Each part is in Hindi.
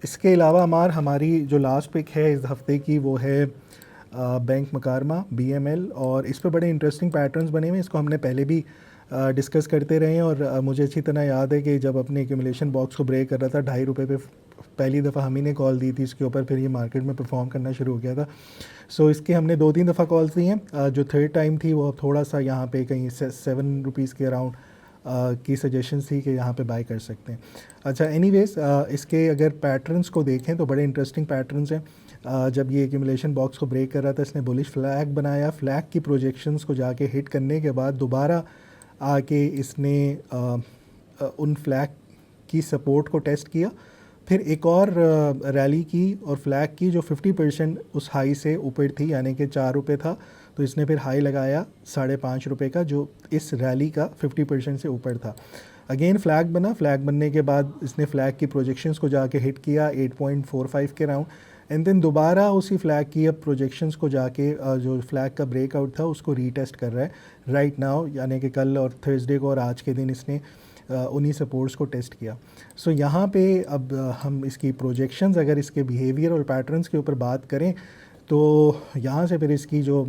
इसके अलावा हमारी जो लास्ट पिक है इस हफ्ते की वो है बैंक मकारमा BML, और इस पे बड़े इंटरेस्टिंग पैटर्न्स बने हुए हैं। इसको हमने पहले भी डिस्कस करते रहे हैं, और मुझे अच्छी तरह याद है कि जब अपने एक्यूमुलेशन बॉक्स को ब्रेक कर रहा था 2.5 रुपये पे पहली दफ़ा हम ही ने कॉल दी थी इसके ऊपर, फिर ये मार्केट में परफॉर्म करना शुरू हो गया था। सो इसके हमने 2-3 दफ़ा कॉल्स दी हैं। जो थर्ड टाइम थी वो थोड़ा सा यहाँ पे कहीं 7 रुपीज़ के अराउंड की सजेशंस थी कि यहाँ पे बाय कर सकते हैं। अच्छा, एनीवेज इसके अगर पैटर्न्स को देखें तो बड़े इंटरेस्टिंग पैटर्न्स हैं। जब ये एक्यूमुलेशन बॉक्स को ब्रेक कर रहा था इसने बुलिश फ्लैग बनाया, फ्लैग की प्रोजेक्शंस को जाके हिट करने के बाद दोबारा आके इसने उन फ्लैग की सपोर्ट को टेस्ट किया, फिर एक और रैली की और फ्लैग की जो 50% उस हाई से ऊपर थी, यानी कि 4 रुपये था, तो इसने फिर हाई लगाया 5.5 रुपये का जो इस रैली का 50% से ऊपर था। अगेन फ्लैग बना, फ्लैग बनने के बाद इसने फ्लैग की प्रोजेक्शंस को जाके हिट किया 8.45 के राउंड, एंड देन दोबारा उसी फ्लैग की अब प्रोजेक्शंस को जाके जो फ्लैग का ब्रेकआउट था उसको रीटेस्ट कर रहा है राइट नाउ, यानी कि कल और थर्सडे को और आज के दिन इसने उन्हीं सपोर्ट्स को टेस्ट किया। सो यहाँ पे अब हम इसकी प्रोजेक्शंस अगर इसके बिहेवियर और पैटर्न्स के ऊपर बात करें तो यहाँ से फिर इसकी जो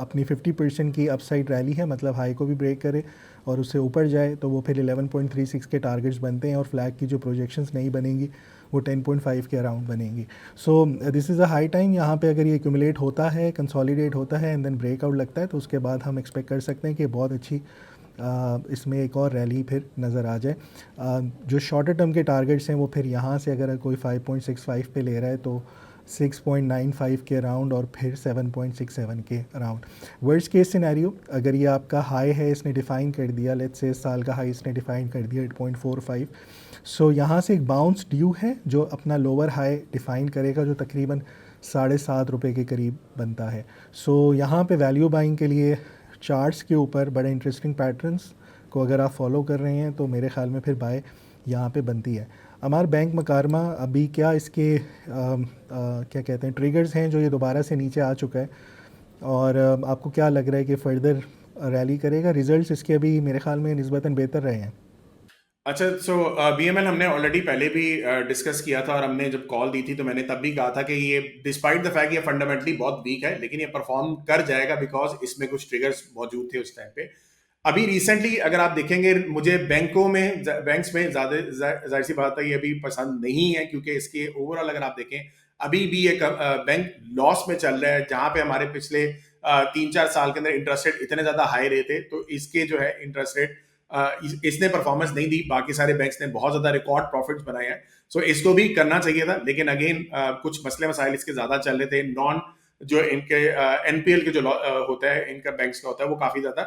अपनी 50% की अपसाइड रैली है, मतलब हाई को भी ब्रेक करे और उससे ऊपर जाए, तो वो फिर 11.36 के टारगेट्स बनते हैं, और फ्लैग की जो प्रोजेक्शंस नहीं बनेंगी वो 10.5 के अराउंड बनेंगी। So this is a high time. यहाँ पे अगर ये एक्यूमुलेट होता है, कंसोलिडेट होता है एंड देन ब्रेकआउट लगता है, तो उसके बाद हम एक्सपेक्ट कर सकते हैं कि बहुत अच्छी इसमें एक और रैली फिर नज़र आ जाए। जो शॉर्टर टर्म के टारगेट्स हैं वो फिर यहाँ से अगर कोई 5.65 पे ले रहा है तो 6.95 के अराउंड और फिर 7.67 के अराउंड। वर्स्ट केस सिनेरियो, अगर ये आपका हाई है, इसने डिफ़ाइन कर दिया, लेट्स से इस साल का हाई इसने डिफ़ाइन कर दिया 8.45, सो यहाँ से एक बाउंस ड्यू है जो अपना लोअर हाई डिफ़ाइन करेगा जो तकरीबन 7.5 रुपये के करीब बनता है। सो यहाँ पे वैल्यू बाइंग के लिए चार्ट्स के ऊपर बड़े इंटरेस्टिंग पैटर्न्स को अगर आप फॉलो कर रहे हैं तो मेरे ख्याल में फिर बाय यहाँ पे बनती है। हमारे बैंक मकारमा अभी क्या इसके क्या कहते हैं ट्रिगर्स हैं जो ये दोबारा से नीचे आ चुका है, और आपको क्या लग रहा है कि फ़र्दर रैली करेगा? रिजल्ट्स इसके अभी मेरे ख्याल में निस्बतन बेहतर रहे हैं। अच्छा, सो BML हमने ऑलरेडी पहले भी डिस्कस किया था, और हमने जब कॉल दी थी तो मैंने तब भी कहा था कि ये डिस्पाइट द फैक्ट ये फंडामेंटली बहुत वीक है, लेकिन ये परफॉर्म कर जाएगा बिकॉज इसमें कुछ ट्रिगर्स मौजूद थे उस टाइम पे। अभी रिसेंटली अगर आप देखेंगे, मुझे बैंक्स में ज्यादा जाहिर सी बात है ये अभी पसंद नहीं है, क्योंकि इसके ओवरऑल अगर आप देखें अभी भी एक बैंक लॉस में चल रहा है, जहां पे हमारे पिछले 3-4 साल के अंदर इंटरेस्ट रेट इतने ज्यादा हाई रहे थे, तो इसके जो है इंटरेस्ट रेट इसने परफॉर्मेंस नहीं दी। बाकी सारे बैंक्स ने बहुत ज्यादा रिकॉर्ड प्रॉफिट्स बनाए हैं, सो इसको भी करना चाहिए था, लेकिन अगेन कुछ मसले मसाइल इसके ज्यादा चल रहे थे। नॉन जो इनके NPL के जो होता है इनका बैंक्स का होता है वो काफी ज्यादा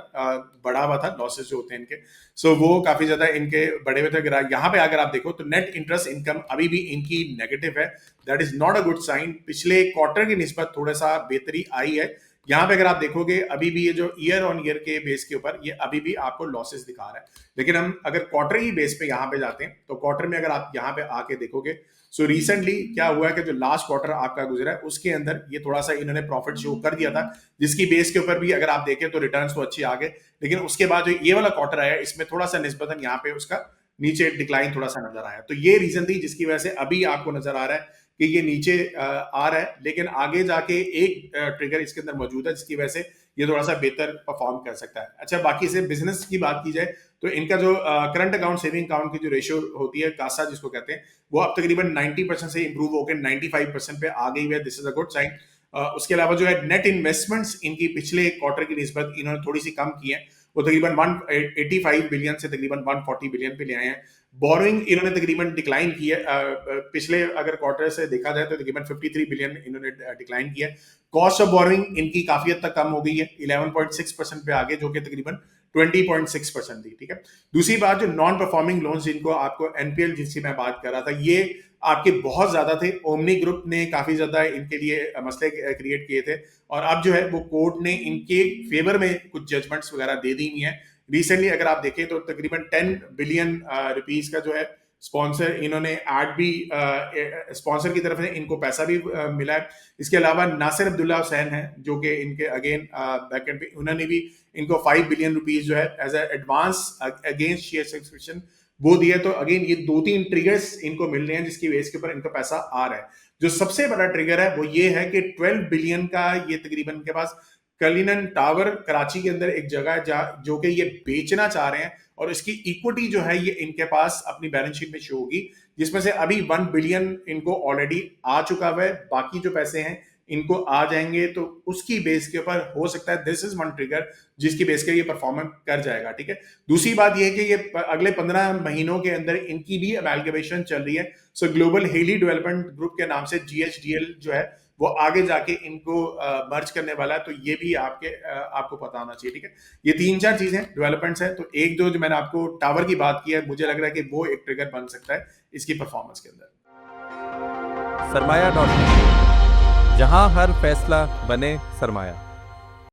बढ़ा हुआ था, लॉसेस जो होते हैं इनके, सो वो काफी ज्यादा इनके बढ़े हुए थे। यहाँ पे अगर आप देखो तो नेट इंटरेस्ट इनकम अभी भी इनकी नेगेटिव है, that is not a good sign. पिछले क्वार्टर की निस्बत थोड़ा सा बेहतरी आई है। यहाँ पे अगर आप देखोगे अभी भी ये जो ईयर ऑन ईयर के बेस के ऊपर ये अभी भी आपको लॉसेस दिखा रहा है, लेकिन हम अगर क्वार्टर की बेस पे यहाँ पे जाते हैं तो क्वार्टर में अगर आप यहाँ पे आके देखोगे, सो रिसेंटली क्या हुआ है कि जो लास्ट क्वार्टर आपका गुजरा है उसके अंदर ये थोड़ा सा इन्होंने प्रॉफिट शो कर दिया था, जिसकी बेस के ऊपर भी अगर आप देखें तो रिटर्न्स तो अच्छे आ गए, लेकिन उसके बाद जो ये वाला क्वार्टर आया इसमें थोड़ा सा निस्बतन यहाँ पे उसका नीचे डिक्लाइन थोड़ा सा नजर आया। तो ये रीजन थी जिसकी वजह से अभी आपको नजर आ रहा है कि ये नीचे आ रहा है, लेकिन आगे जाके एक ट्रिगर इसके अंदर मौजूद है जिसकी वजह से ये थोड़ा सा बेहतर परफॉर्म कर सकता है। अच्छा, बाकी से बिजनेस की बात की जाए तो इनका जो करंट अकाउंट सेविंग अकाउंट की जो रेशियो होती है, कासा जिसको कहते हैं, वो अब तकरीबन 90% से इंप्रूव होकर 95% पे आ गई है। This is a good sign. उसके अलावा जो है नेट इन्वेस्टमेंट्स इनकी पिछले क्वार्टर की निस्बत इन्होंने थोड़ी सी कम की है, वो तकरीबन 185 बिलियन से तकरीबन 140 बिलियन पे ले आए हैं। बोरोइंग इन्होंने तकरीबन डिक्लाइन की है, पिछले अगर क्वार्टर से देखा जाए तो तकरीबन 53 बिलियन इन्होंने डिक्लाइन किया है। कॉस्ट ऑफ बोरोइंग इनकी काफी हद तक कम हो गई है, 11.6% पे आगे, जो कि तकरीबन 20.6% थी। ठीक है, दूसरी बात जो नॉन परफॉर्मिंग लोन्स जिनको आपको NPL जिसकी मैं बात कर रहा था, ये आपके बहुत ज्यादा थे। ओमनी ग्रुप ने काफी ज्यादा इनके लिए मसले क्रिएट किए थे, और अब जो है वो कोर्ट ने इनके फेवर में कुछ जजमेंट्स वगैरह दे दी हुई हैं। रिसेंटली अगर आप देखें तो तकरीबन 10 बिलियन रुपीस का जो है स्पॉन्सर इन्होंने ऐड भी स्पॉन्सर की तरफ से इनको पैसा भी मिला है। इसके अलावा नासिर अब्दुल्ला हुसैन है जो कि इनके अगेन बैक एंड पे उन्होंने भी इनको 5 बिलियन रुपीस जो है as a advance against share subscription वो दिया। तो अगेन ये 2-3 ट्रिगर्स इनको मिल रहे हैं जिसकी बेस के ऊपर इनका पैसा आ रहा है। जो सबसे बड़ा ट्रिगर है वो ये है कि 12 बिलियन का ये तकरीबन इनके पास कलिनन टावर कराची के अंदर एक जगह है जो कि ये बेचना चाह रहे हैं, और इसकी इक्विटी जो है ये इनके पास अपनी बैलेंस शीट में शो होगी, जिसमें से अभी 1 बिलियन इनको ऑलरेडी आ चुका हुआ है, बाकी जो पैसे हैं इनको आ जाएंगे। तो उसकी बेस के ऊपर हो सकता है दिस इज वन ट्रिगर जिसकी बेस के ये परफॉर्मेंस कर जाएगा। ठीक है, दूसरी बात ये है कि ये अगले 15 महीनों के अंदर इनकी भी अमेलगमेशन चल रही है। So global heli development group के नाम से GHDL जो है वो आगे जाके इनको मर्ज करने वाला है। तो ये भी आपको पता होना चाहिए। ठीक है, ये 3-4 चीजें डेवलपमेंट्स है। तो एक जो मैंने आपको टावर की बात की है, मुझे लग रहा है कि वो एक ट्रिगर बन सकता है इसकी परफॉर्मेंस के अंदर। सरमाया.com, जहां हर फैसला बने सरमाया।